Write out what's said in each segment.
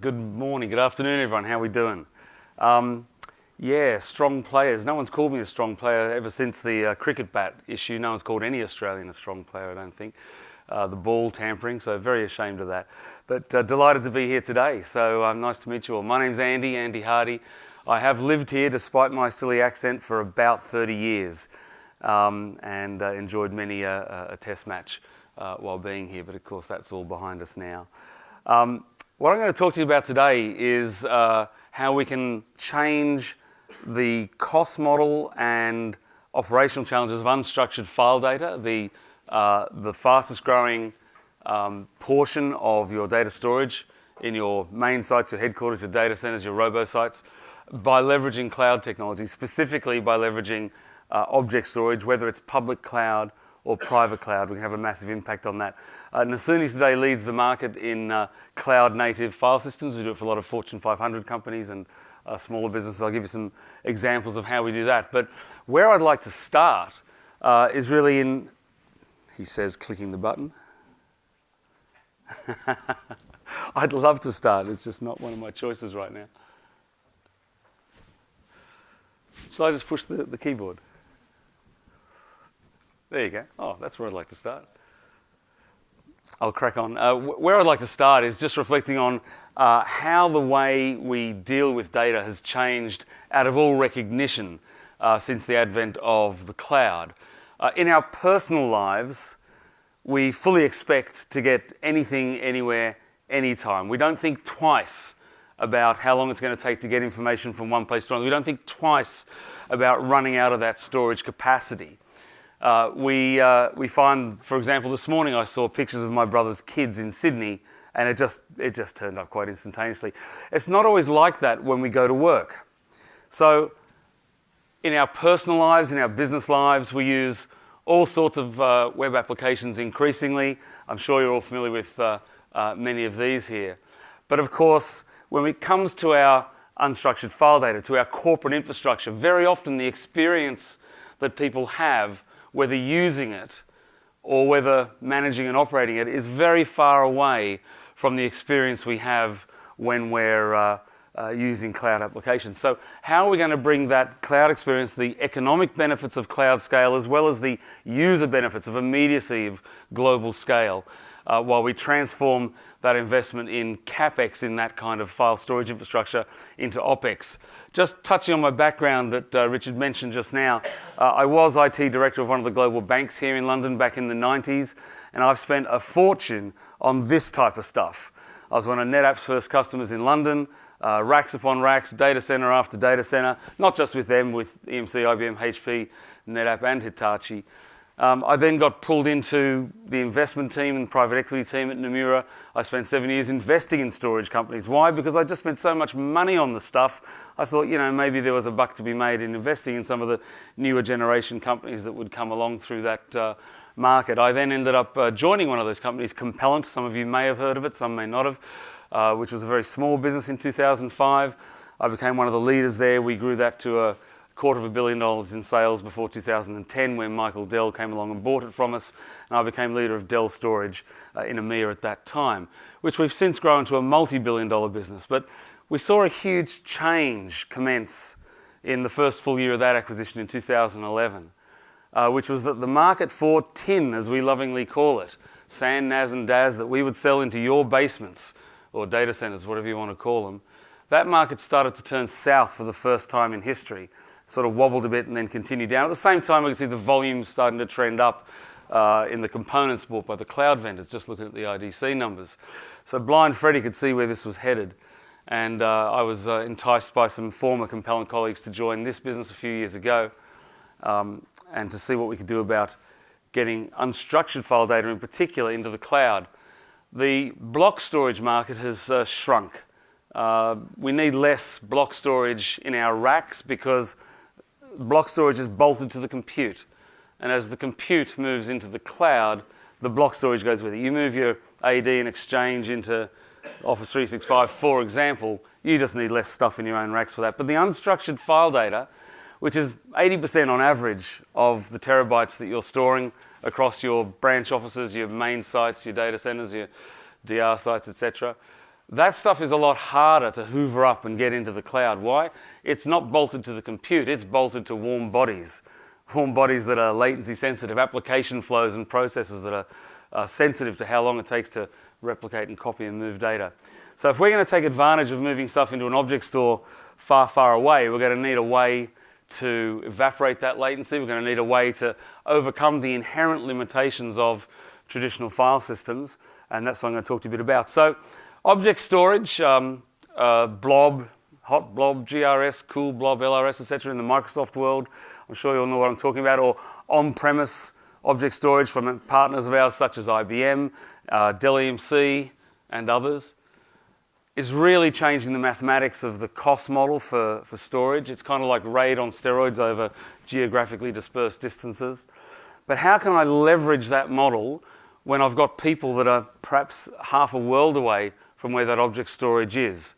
Good morning, good afternoon, everyone. How are we doing? Yeah, strong players. No one's called me a strong player ever since the cricket bat issue. No one's called any Australian a strong player, I don't think. The ball tampering, so very ashamed of that. But delighted to be here today. So nice to meet you all. My name's Andy Hardy. I have lived here, despite my silly accent, for about 30 years and enjoyed many a test match while being here. But of course, that's all behind us now. What I'm going to talk to you about today is how we can change the cost model and operational challenges of unstructured file data, the fastest growing portion of your data storage in your main sites, your headquarters, your data centers, your robo sites, by leveraging cloud technology, specifically by leveraging object storage, whether it's public cloud or private cloud. We can have a massive impact on that. Nasuni today leads the market in cloud-native file systems. We do it for a lot of Fortune 500 companies and smaller businesses. I'll give you some examples of how we do that. But where I'd like to start is really in, he says, clicking the button. I'd love to start. It's just not one of my choices right now. Shall I just push the keyboard? There you go. Oh, that's where I'd like to start. I'll crack on. Where I'd like to start is just reflecting on how the way we deal with data has changed out of all recognition since the advent of the cloud. In our personal lives, we fully expect to get anything, anywhere, anytime. We don't think twice about how long it's going to take to get information from one place to another. We don't think twice about running out of that storage capacity. We find, for example, this morning I saw pictures of my brother's kids in Sydney, and it just turned up quite instantaneously. It's not always like that when we go to work. So in our personal lives, in our business lives, we use all sorts of web applications increasingly. I'm sure you're all familiar with many of these here. But of course, when it comes to our unstructured file data, to our corporate infrastructure, very often the experience that people have, whether using it or whether managing and operating it, is very far away from the experience we have when we're using cloud applications. So how are we going to bring that cloud experience, the economic benefits of cloud scale, as well as the user benefits of immediacy of global scale, while we transform that investment in CapEx in that kind of file storage infrastructure into OpEx? Just touching on my background that Richard mentioned just now, I was IT director of one of the global banks here in London back in the 90s, and I've spent a fortune on this type of stuff. I was one of NetApp's first customers in London, racks upon racks, data center after data center, not just with them, with EMC, IBM, HP, NetApp and Hitachi. I then got pulled into the investment team and private equity team at Nomura. I spent 7 years investing in storage companies. Why? Because I just spent so much money on the stuff. I thought, maybe there was a buck to be made in investing in some of the newer generation companies that would come along through that market. I then ended up joining one of those companies, Compellant. Some of you may have heard of it, some may not have, which was a very small business in 2005. I became one of the leaders there. We grew that to $250 million in sales before 2010, when Michael Dell came along and bought it from us, and I became leader of Dell Storage in EMEA at that time, which we've since grown to a multi-billion-dollar business. But we saw a huge change commence in the first full year of that acquisition in 2011, which was that the market for tin, as we lovingly call it, SAN, NAS and DAS, that we would sell into your basements or data centers, whatever you want to call them, that market started to turn south for the first time in history. Sort of wobbled a bit and then continued down. At the same time, we can see the volumes starting to trend up in the components bought by the cloud vendors, just looking at the IDC numbers. So Blind Freddy could see where this was headed. And I was enticed by some former Compellant colleagues to join this business a few years ago and to see what we could do about getting unstructured file data in particular into the cloud. The block storage market has shrunk. We need less block storage in our racks because block storage is bolted to the compute. And as the compute moves into the cloud, the block storage goes with it. You move your AD and Exchange into Office 365, for example, you just need less stuff in your own racks for that. But the unstructured file data, which is 80% on average of the terabytes that you're storing across your branch offices, your main sites, your data centers, your DR sites, etc., That stuff is a lot harder to hoover up and get into the cloud. Why? It's not bolted to the compute, it's bolted to warm bodies. Warm bodies that are latency sensitive, application flows and processes that are sensitive to how long it takes to replicate and copy and move data. So if we're going to take advantage of moving stuff into an object store far, far away, we're going to need a way to evaporate that latency. We're going to need a way to overcome the inherent limitations of traditional file systems, and that's what I'm going to talk to you a bit about. So object storage, blob, hot blob, GRS, cool blob, LRS, etc. in the Microsoft world. I'm sure you all know what I'm talking about. Or on-premise object storage from partners of ours such as IBM, Dell EMC, and others, is really changing the mathematics of the cost model for storage. It's kind of like RAID on steroids over geographically dispersed distances. But how can I leverage that model when I've got people that are perhaps half a world away from where that object storage is?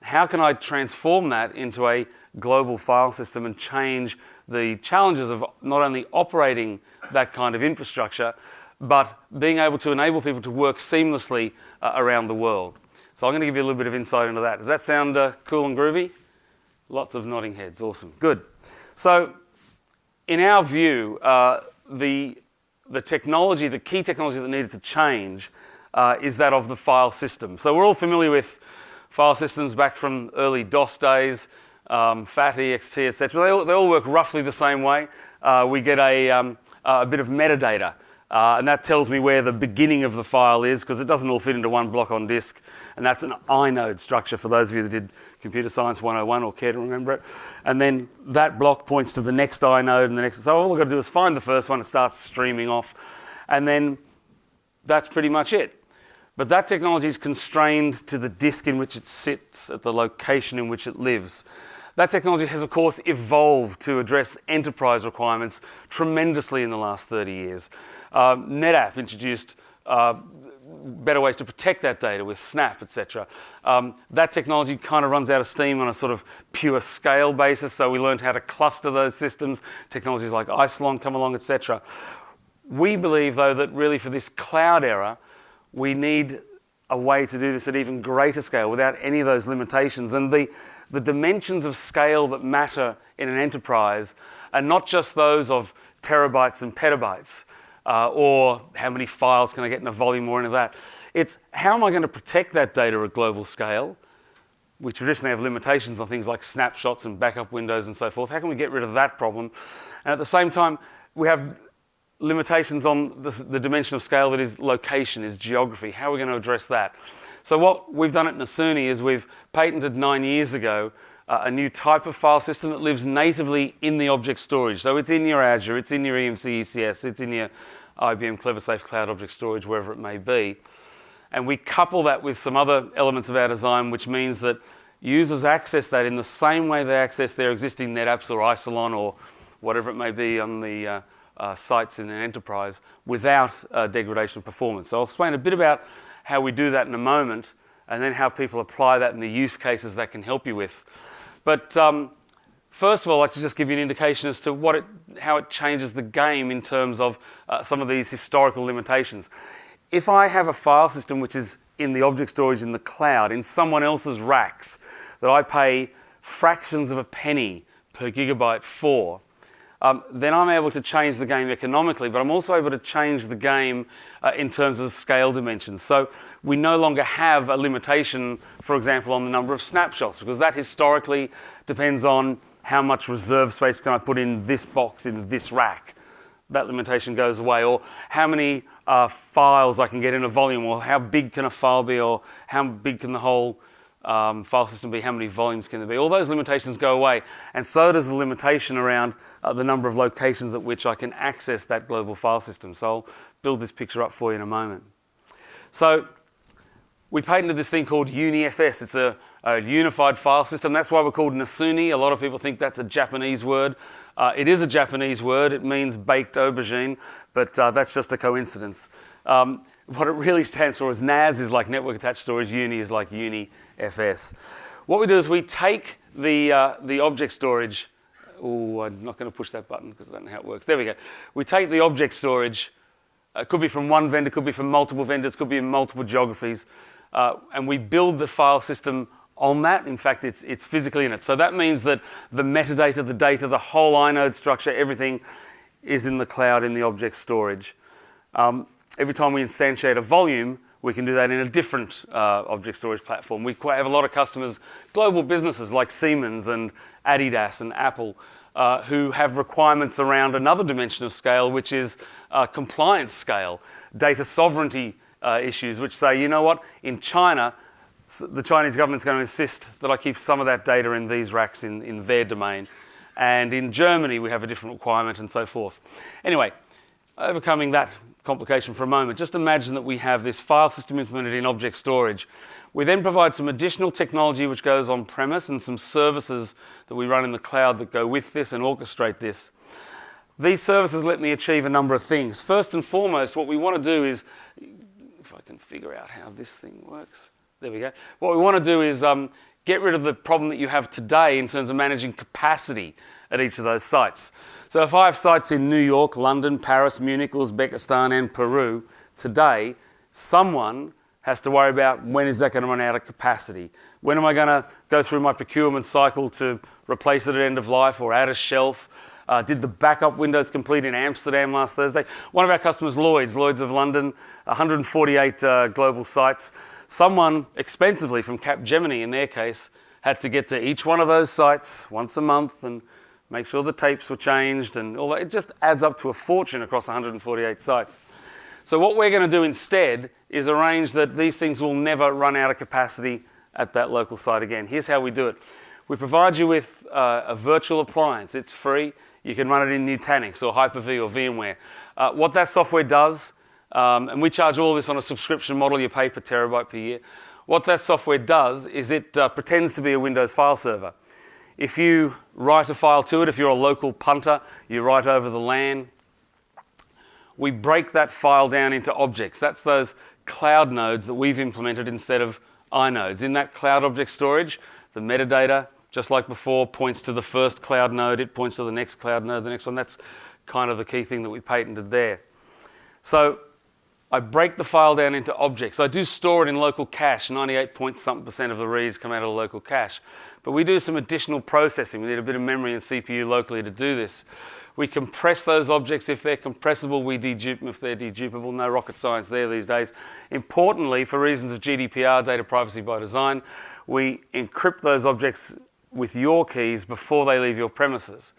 How can I transform that into a global file system and change the challenges of not only operating that kind of infrastructure, but being able to enable people to work seamlessly around the world? So I'm going to give you a little bit of insight into that. Does that sound cool and groovy? Lots of nodding heads. Awesome. Good. So in our view, the technology, the key technology that needed to change is that of the file system. So we're all familiar with file systems back from early DOS days, FAT, EXT, etc. They all work roughly the same way. We get a bit of metadata, and that tells me where the beginning of the file is, because it doesn't all fit into one block on disk, and that's an inode structure for those of you that did Computer Science 101 or care to remember it. And then that block points to the next inode and the next. So all I've got to do is find the first one, it starts streaming off, and then that's pretty much it. But that technology is constrained to the disk in which it sits, at the location in which it lives. That technology has, of course, evolved to address enterprise requirements tremendously in the last 30 years. NetApp introduced better ways to protect that data with Snap, etc. That technology kind of runs out of steam on a sort of pure scale basis, so we learned how to cluster those systems. Technologies like Isilon come along, etc. We believe, though, that really for this cloud era, we need a way to do this at even greater scale without any of those limitations. And the dimensions of scale that matter in an enterprise are not just those of terabytes and petabytes, or how many files can I get in a volume or any of that. It's how am I going to protect that data at global scale? We traditionally have limitations on things like snapshots and backup windows and so forth. How can we get rid of that problem? And at the same time, we have limitations on the dimension of scale that is location, is geography. How are we going to address that? So what we've done at Nasuni is we've patented 9 years ago a new type of file system that lives natively in the object storage. So it's in your Azure, it's in your EMC ECS, it's in your IBM CleverSafe Cloud Object Storage, wherever it may be. And we couple that with some other elements of our design, which means that users access that in the same way they access their existing NetApps or Isilon or whatever it may be on the sites in an enterprise without degradation of performance. So I'll explain a bit about how we do that in a moment, and then how people apply that in the use cases that can help you with. But first of all, I'd like to just give you an indication as to how it changes the game in terms of some of these historical limitations. If I have a file system which is in the object storage in the cloud, in someone else's racks, that I pay fractions of a penny per gigabyte for, then I'm able to change the game economically, but I'm also able to change the game in terms of scale dimensions. So we no longer have a limitation, for example, on the number of snapshots, because that historically depends on how much reserve space can I put in this box in this rack. That limitation goes away. Or how many files I can get in a volume, or how big can a file be, or how big can the whole file system be, how many volumes can there be. All those limitations go away, and so does the limitation around the number of locations at which I can access that global file system. So I'll build this picture up for you in a moment. So we patented this thing called UniFS. It's a unified file system. That's why we're called Nasuni. A lot of people think that's a Japanese word. It is a Japanese word. It means baked aubergine, but that's just a coincidence. What it really stands for is NAS is like network attached storage, Uni is like UniFS. What we do is we take the object storage. Oh, I'm not going to push that button because I don't know how it works. There we go. We take the object storage It could be from one vendor, could be from multiple vendors, could be in multiple geographies. And we build the file system on that. In fact, it's physically in it. So that means that the metadata, the data, the whole inode structure, everything is in the cloud in the object storage. Every time we instantiate a volume, we can do that in a different object storage platform. We have a lot of customers, global businesses like Siemens and Adidas and Apple, who have requirements around another dimension of scale, which is compliance scale, data sovereignty issues, which say, you know what, in China, the Chinese government's going to insist that I keep some of that data in these racks in their domain. And in Germany, we have a different requirement and so forth. Anyway, overcoming that complication for a moment, just imagine that we have this file system implemented in object storage. We then provide some additional technology which goes on premise and some services that we run in the cloud that go with this and orchestrate this. These services let me achieve a number of things. First and foremost, what we want to do is, if I can figure out how this thing works, there we go. What we want to do is get rid of the problem that you have today in terms of managing capacity at each of those sites. So if I have sites in New York, London, Paris, Munich, Uzbekistan and Peru, today someone has to worry about when is that going to run out of capacity? When am I going to go through my procurement cycle to replace it at end of life or add a shelf? Did the backup windows complete in Amsterdam last Thursday? One of our customers, Lloyd's of London, 148 global sites. Someone expensively from Capgemini, in their case, had to get to each one of those sites once a month and make sure the tapes were changed and all that. It just adds up to a fortune across 148 sites. So what we're going to do instead is arrange that these things will never run out of capacity at that local site again. Here's how we do it. We provide you with a virtual appliance. It's free. You can run it in Nutanix or Hyper-V or VMware. What that software does, and we charge all this on a subscription model, you pay per terabyte per year. What that software does is it pretends to be a Windows file server. If you write a file to it, if you're a local punter, you write over the LAN, we break that file down into objects. That's those cloud nodes that we've implemented instead of inodes. In that cloud object storage, the metadata, just like before, points to the first cloud node, it points to the next cloud node, the next one. That's kind of the key thing that we patented there. So I break the file down into objects. I do store it in local cache. 98% of the reads come out of the local cache. But we do some additional processing. We need a bit of memory and CPU locally to do this. We compress those objects. If they're compressible, we dedupe them if they're dedupable. No rocket science there these days. Importantly, for reasons of GDPR, data privacy by design, we encrypt those objects with your keys before they leave your premises.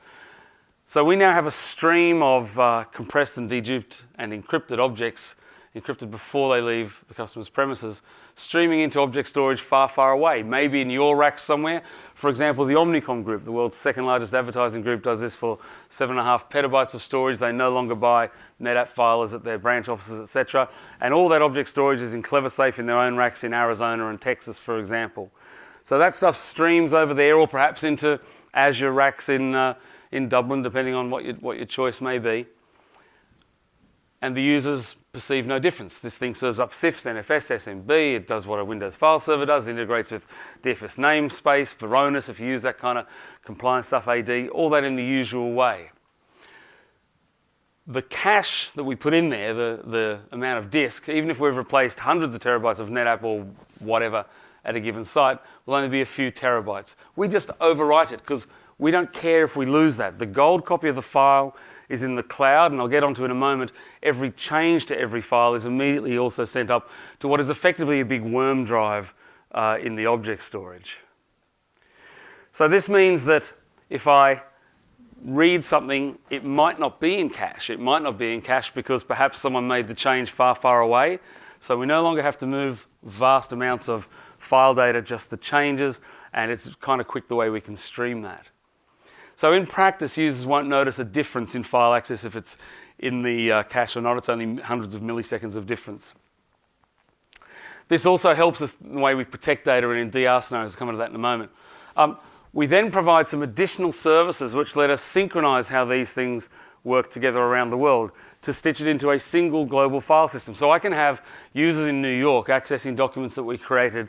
So we now have a stream of compressed and deduped and encrypted objects, encrypted before they leave the customer's premises, streaming into object storage far, far away. Maybe in your rack somewhere. For example, the Omnicom group, the world's second largest advertising group, does this for 7.5 petabytes of storage. They no longer buy NetApp filers at their branch offices, etc. And all that object storage is in CleverSafe in their own racks in Arizona and Texas, for example. So that stuff streams over there, or perhaps into Azure racks in Dublin, depending on what your choice may be. And the users perceive no difference. This thing serves up CIFS, NFS, SMB. It does what a Windows file server does. It integrates with DFS namespace, Varonis, if you use that kind of compliance stuff, AD, all that in the usual way. The cache that we put in there, the amount of disk, even if we've replaced hundreds of terabytes of NetApp or whatever at a given site, will only be a few terabytes. We just overwrite it because we don't care if we lose that. The gold copy of the file is in the cloud, and I'll get onto it in a moment. Every change to every file is immediately also sent up to what is effectively a big worm drive in the object storage. So this means that if I read something, it might not be in cache. It might not be in cache because perhaps someone made the change far, far away. So we no longer have to move vast amounts of file data, just the changes, and it's kind of quick the way we can stream that. So in practice, users won't notice a difference in file access if it's in the cache or not. It's only hundreds of milliseconds of difference. This also helps us in the way we protect data and in DR scenarios. I'll come to that in a moment. We then provide some additional services which let us synchronize how these things work together around the world to stitch it into a single global file system. So I can have users in New York accessing documents that we created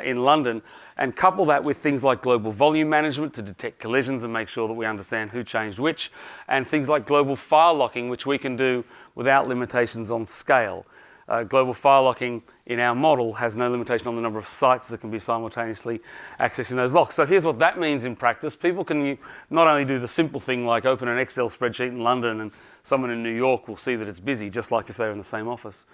in London, and couple that with things like global volume management to detect collisions and make sure that we understand who changed which, and things like global file locking, which we can do without limitations on scale. Global file locking in our model has no limitation on the number of sites that can be simultaneously accessing those locks. So here's what that means in practice. People can not only do the simple thing like open an Excel spreadsheet in London and someone in New York will see that it's busy, just like if they're in the same office.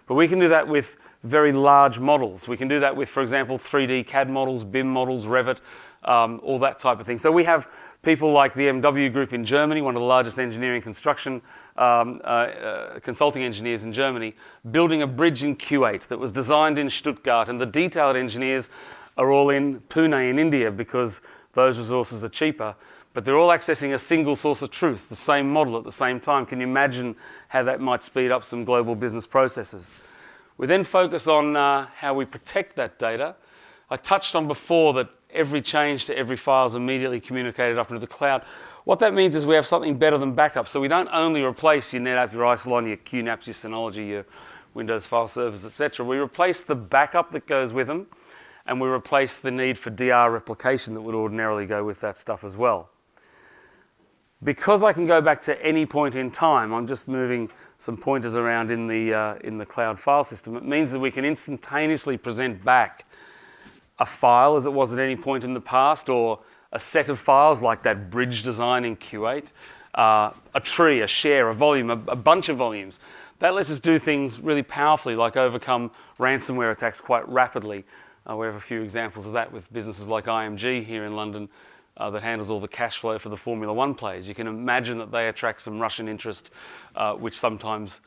But we can do that with very large models. We can do that with, for example, 3D CAD models, BIM models, Revit, all that type of thing. So we have people like the MW Group in Germany, one of the largest engineering construction consulting engineers in Germany, building a bridge in Kuwait that was designed in Stuttgart, and the detailed engineers are all in Pune in India because those resources are cheaper. But they're all accessing a single source of truth, the same model at the same time. Can you imagine how that might speed up some global business processes? We then focus on how we protect that data. I touched on before that every change to every file is immediately communicated up into the cloud. What that means is we have something better than backup. So we don't only replace your NetApp, your Isilon, your QNAPs, your Synology, your Windows file servers, etc. We replace the backup that goes with them, and we replace the need for DR replication that would ordinarily go with that stuff as well. Because I can go back to any point in time, I'm just moving some pointers around in the cloud file system. It means that we can instantaneously present back a file as it was at any point in the past, or a set of files like that bridge design in Kuwait, a tree, a share, a volume, a bunch of volumes. That lets us do things really powerfully, like overcome ransomware attacks quite rapidly. We have a few examples of that with businesses like IMG here in London, that handles all the cash flow for the Formula One players. You can imagine that they attract some Russian interest, which sometimes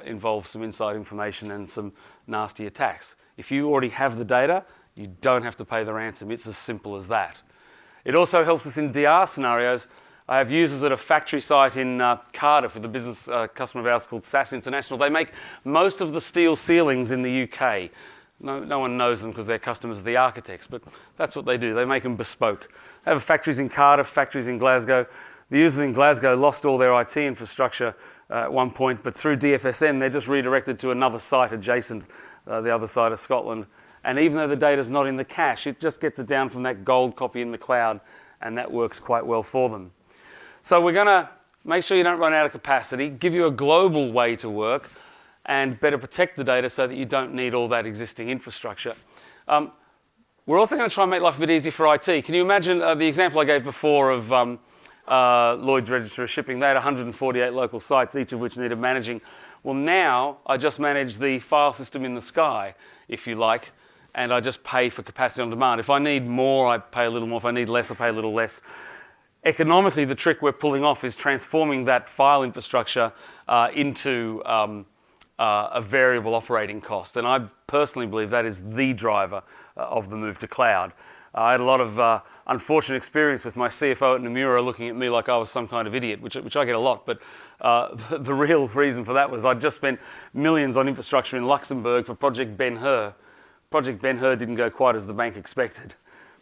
involves some inside information and some nasty attacks. If you already have the data, you don't have to pay the ransom. It's as simple as that. It also helps us in DR scenarios. I have users at a factory site in Cardiff with a business customer of ours called SAS International. They make most of the steel ceilings in the UK. No one knows them because their customers are the architects, but that's what they do. They make them bespoke. They have factories in Cardiff, factories in Glasgow. The users in Glasgow lost all their IT infrastructure at one point, but through DFSN, they're just redirected to another site adjacent, the other side of Scotland. And even though the data's not in the cache, it just gets it down from that gold copy in the cloud, and that works quite well for them. So we're going to make sure you don't run out of capacity, give you a global way to work, and better protect the data so that you don't need all that existing infrastructure. We're also going to try and make life a bit easier for IT. Can you imagine the example I gave before of Lloyd's Register of Shipping? They had 148 local sites, each of which needed managing. Well, now I just manage the file system in the sky, if you like, and I just pay for capacity on demand. If I need more, I pay a little more. If I need less, I pay a little less. Economically, the trick we're pulling off is transforming that file infrastructure into a variable operating cost. And I personally believe that is the driver of the move to cloud. I had a lot of unfortunate experience with my CFO at Nomura looking at me like I was some kind of idiot, which I get a lot, but the real reason for that was I'd just spent millions on infrastructure in Luxembourg for Project Ben-Hur. Project Ben-Hur didn't go quite as the bank expected.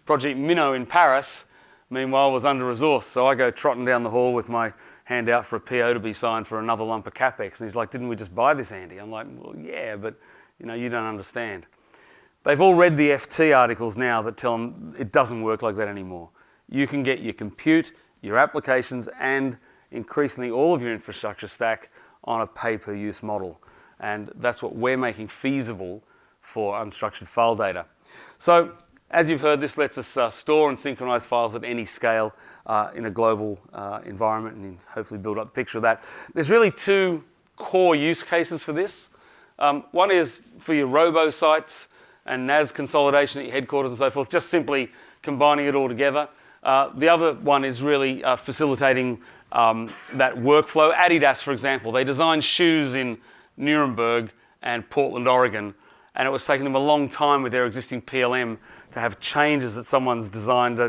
Project Minnow in Paris, meanwhile, was under-resourced, so I go trotting down the hall with my hand out for a PO to be signed for another lump of CapEx, and he's like, "Didn't we just buy this, Andy?" I'm like, "Well, yeah, but you don't understand." They've all read the FT articles now that tell them it doesn't work like that anymore. You can get your compute, your applications, and increasingly all of your infrastructure stack on a pay-per-use model, and that's what we're making feasible for unstructured file data. So, as you've heard, this lets us store and synchronize files at any scale in a global environment, and hopefully build up a picture of that. There's really two core use cases for this. One is for your robo sites and NAS consolidation at your headquarters and so forth, just simply combining it all together. The other one is really facilitating that workflow. Adidas, for example, they designed shoes in Nuremberg and Portland, Oregon, and it was taking them a long time with their existing PLM to have changes that someone's designed.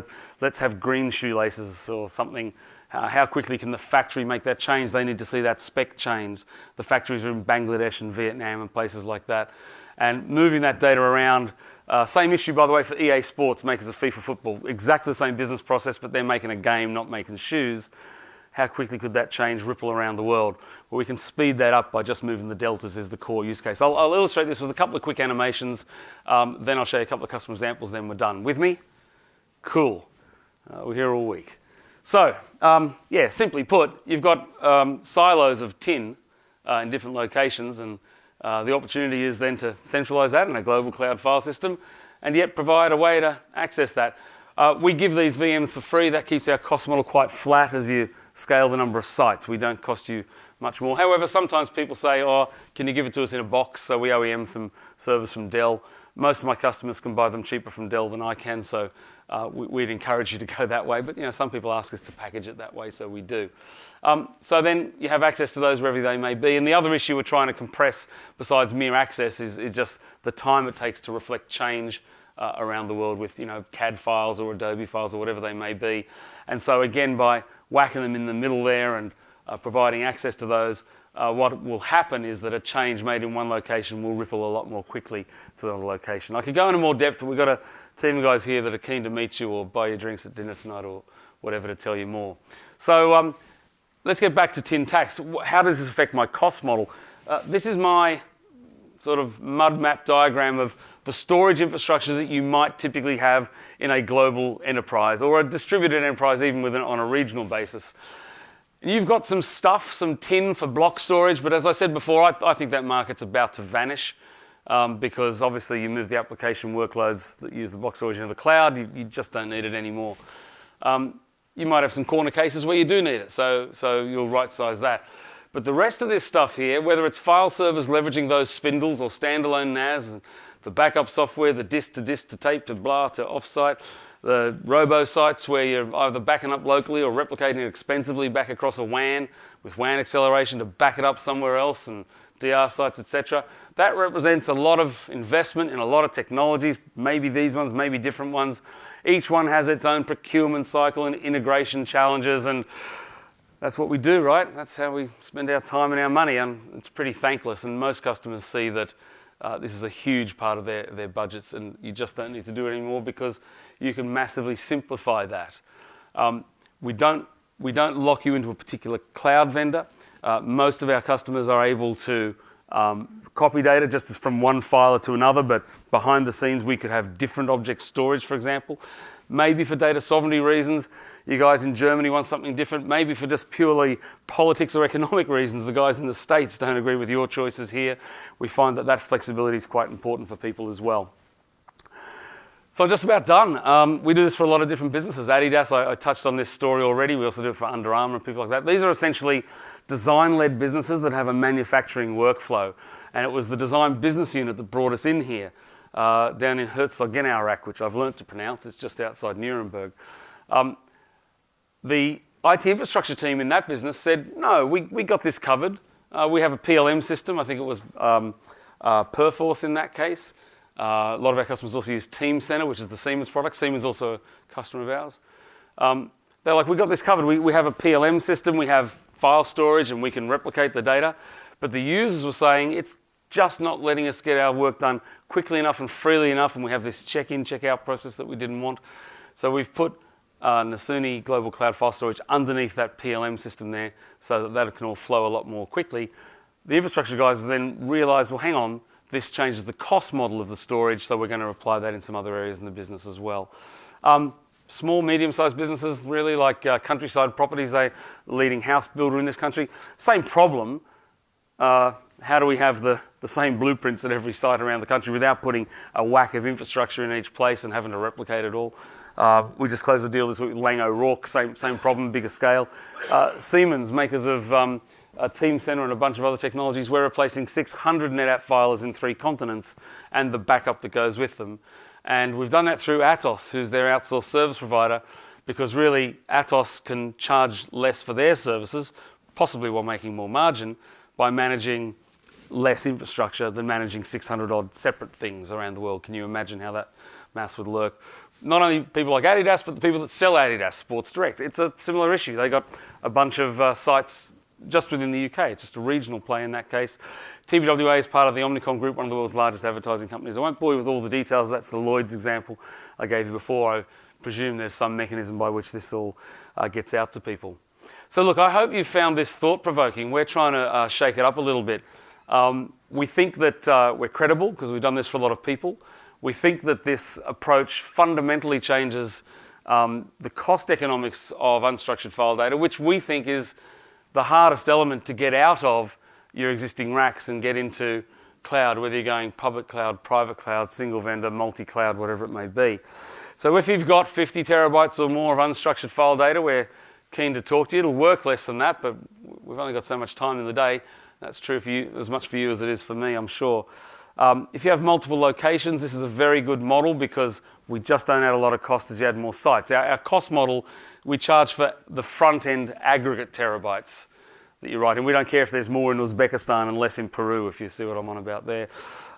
Let's have green shoelaces or something. How quickly can the factory make that change? They need to see that spec change. The factories are in Bangladesh and Vietnam and places like that. And moving that data around, same issue, by the way, for EA Sports, makers of FIFA football. Exactly the same business process, but they're making a game, not making shoes. how quickly could that change ripple around the world? Well, we can speed that up by just moving the deltas is the core use case. I'll illustrate this with a couple of quick animations, then I'll show you a couple of customer examples, then we're done. With me? Cool. We're here all week. So, yeah, simply put, you've got silos of tin in different locations, and the opportunity is then to centralize that in a global cloud file system and yet provide a way to access that. We give these VMs for free. That keeps our cost model quite flat as you scale the number of sites. We don't cost you much more. However, sometimes people say, oh, can you give it to us in a box? So we OEM some servers from Dell. Most of my customers can buy them cheaper from Dell than I can, so we'd encourage you to go that way. But some people ask us to package it that way, so we do. So then you have access to those wherever they may be. And the other issue we're trying to compress, besides mere access, is just the time it takes to reflect change around the world with CAD files or Adobe files or whatever they may be. And so again, by whacking them in the middle there and providing access to those, what will happen is that a change made in one location will ripple a lot more quickly to another location. I could go into more depth, but we've got a team of guys here that are keen to meet you or buy you drinks at dinner tonight or whatever to tell you more. So let's get back to tin tax. How does this affect my cost model? This is my sort of mud map diagram of the storage infrastructure that you might typically have in a global enterprise or a distributed enterprise even on a regional basis. You've got some stuff, some tin for block storage, but as I said before, I think that market's about to vanish because obviously you move the application workloads that use the block storage into the cloud, you just don't need it anymore. You might have some corner cases where you do need it, so you'll right-size that. But the rest of this stuff here, whether it's file servers leveraging those spindles or standalone NAS, the backup software, the disk to tape to blah to offsite, the robo sites where you're either backing up locally or replicating it expensively back across a WAN with WAN acceleration to back it up somewhere else, and DR sites, etc. That represents a lot of investment in a lot of technologies, maybe these ones, maybe different ones. Each one has its own procurement cycle and integration challenges, and that's what we do, right? That's how we spend our time and our money, and it's pretty thankless, and most customers see that this is a huge part of their budgets, and you just don't need to do it anymore because you can massively simplify that. We don't lock you into a particular cloud vendor. Most of our customers are able to copy data just as from one file to another, but behind the scenes we could have different object storage, for example. Maybe for data sovereignty reasons, you guys in Germany want something different. Maybe for just purely politics or economic reasons, the guys in the States don't agree with your choices here. We find that flexibility is quite important for people as well. So I'm just about done. We do this for a lot of different businesses. Adidas, I touched on this story already. We also do it for Under Armour and people like that. These are essentially design-led businesses that have a manufacturing workflow. And it was the design business unit that brought us in here. Down in Herzogenaurach, which I've learnt to pronounce. It's just outside Nuremberg. The IT infrastructure team in that business said, no, we got this covered. We have a PLM system. I think it was Perforce in that case. A lot of our customers also use Team Center, which is the Siemens product. Siemens is also a customer of ours. They're like, we got this covered. We have a PLM system. We have file storage, and we can replicate the data. But the users were saying, it's just not letting us get our work done quickly enough and freely enough, and we have this check-in, check-out process that we didn't want. So we've put Nasuni Global Cloud File Storage underneath that PLM system there so that can all flow a lot more quickly. The infrastructure guys then realized, well, hang on, this changes the cost model of the storage, so we're going to apply that in some other areas in the business as well. Small, medium-sized businesses, really, like Countryside Properties, they're the leading house builder in this country. Same problem. How do we have the same blueprints at every site around the country without putting a whack of infrastructure in each place and having to replicate it all? We just closed a deal this week with Lang O'Rourke, same problem, bigger scale. Siemens, makers of Team Center and a bunch of other technologies, we're replacing 600 NetApp filers in 3 continents and the backup that goes with them. And we've done that through Atos, who's their outsourced service provider, because really Atos can charge less for their services, possibly while making more margin, by managing less infrastructure than managing 600 odd separate things around the world. Can you imagine how that maths would work? Not only people like Adidas, but the people that sell Adidas, Sports Direct. It's a similar issue. They got a bunch of sites just within the UK. It's just a regional play in that case. TBWA is part of the Omnicom Group, one of the world's largest advertising companies. I won't bore you with all the details. That's the Lloyd's example I gave you before. I presume there's some mechanism by which this all gets out to people. So look, I hope you found this thought-provoking. We're trying to shake it up a little bit. We think that we're credible because we've done this for a lot of people. We think that this approach fundamentally changes the cost economics of unstructured file data, which we think is the hardest element to get out of your existing racks and get into cloud, whether you're going public cloud, private cloud, single vendor, multi-cloud, whatever it may be. So if you've got 50 terabytes or more of unstructured file data, we're keen to talk to you. It'll work less than that, but we've only got so much time in the day. That's true for you, as much for you as it is for me, I'm sure. If you have multiple locations, this is a very good model because we just don't add a lot of cost as you add more sites. Our cost model, we charge for the front-end aggregate terabytes that you write, and we don't care if there's more in Uzbekistan and less in Peru, if you see what I'm on about there.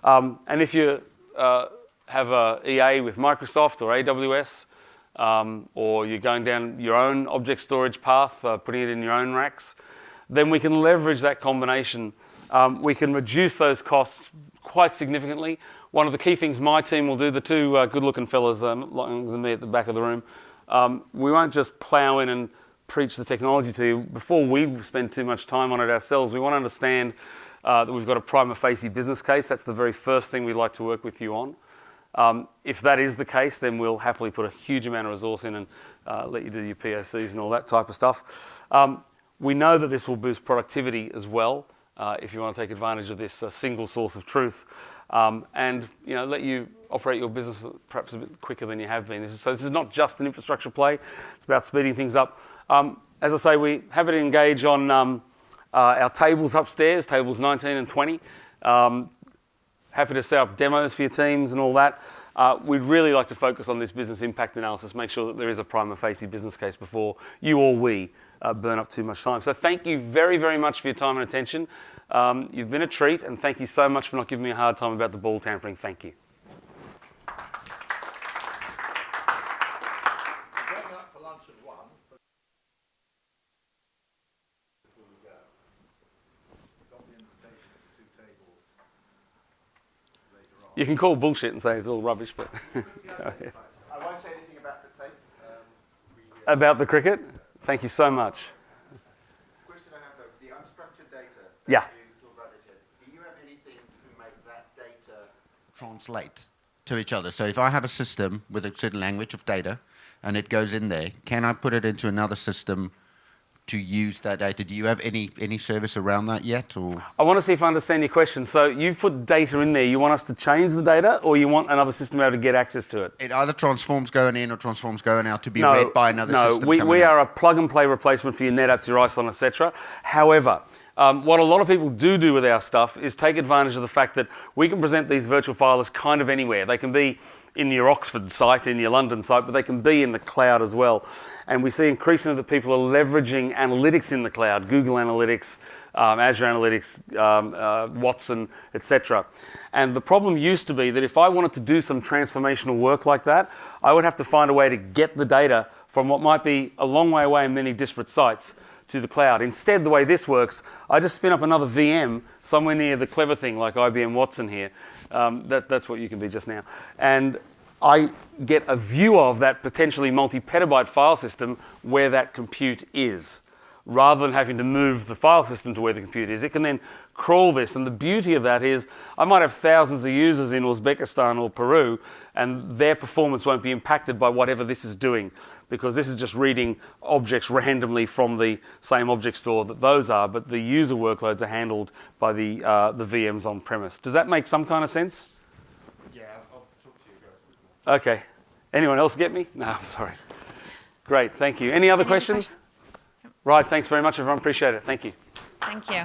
And if you have a EA with Microsoft or AWS, or you're going down your own object storage path, putting it in your own racks, then we can leverage that combination. We can reduce those costs quite significantly. One of the key things my team will do, the two good-looking fellas longer than me at the back of the room, we won't just plow in and preach the technology to you. Before we spend too much time on it ourselves, we want to understand that we've got a prima facie business case. That's the very first thing we'd like to work with you on. If that is the case, then we'll happily put a huge amount of resource in and let you do your POCs and all that type of stuff. We know that this will boost productivity as well if you want to take advantage of this single source of truth and let you operate your business perhaps a bit quicker than you have been. This is not just an infrastructure play. It's about speeding things up. As I say, we have it engage on our tables upstairs, tables 19 and 20. Happy to set up demos for your teams and all that. We'd really like to focus on this business impact analysis, make sure that there is a prima facie business case before you or we burn up too much time. So thank you very, very much for your time and attention. You've been a treat, and thank you so much for not giving me a hard time about the ball tampering. Thank you. You can call bullshit and say it's all rubbish, but I won't say anything about the tape. About the cricket? Thank you so much. Question I have though, the unstructured data. Yeah. You talked about this yet. Do you have anything to make that data translate to each other? So if I have a system with a certain language of data and it goes in there, can I put it into another system to use that data? Do you have any service around that yet? Or I want to see if I understand your question. So you've put data in there. You want us to change the data, or you want another system to be able to get access to it? It either transforms going in or transforms going out to be read by another system. No, we are a plug-and-play replacement for your NetApps, your ISON, etc. However, what a lot of people do with our stuff is take advantage of the fact that we can present these virtual files kind of anywhere. They can be in your Oxford site, in your London site, but they can be in the cloud as well. And we see increasingly that people are leveraging analytics in the cloud, Google Analytics, Azure Analytics, Watson, etc. And the problem used to be that if I wanted to do some transformational work like that, I would have to find a way to get the data from what might be a long way away in many disparate sites to the cloud. Instead, the way this works, I just spin up another VM somewhere near the clever thing like IBM Watson here. That's what you can be just now. And I get a view of that potentially multi-petabyte file system where that compute is. Rather than having to move the file system to where the compute is, it can then crawl this. And the beauty of that is I might have thousands of users in Uzbekistan or Peru, and their performance won't be impacted by whatever this is doing, because this is just reading objects randomly from the same object store that those are, but the user workloads are handled by the VMs on premise. Does that make some kind of sense? Yeah, I'll talk to you guys. Okay. Anyone else get me? No, sorry. Great, thank you. Any other questions? Right, thanks very much, everyone. Appreciate it. Thank you. Thank you.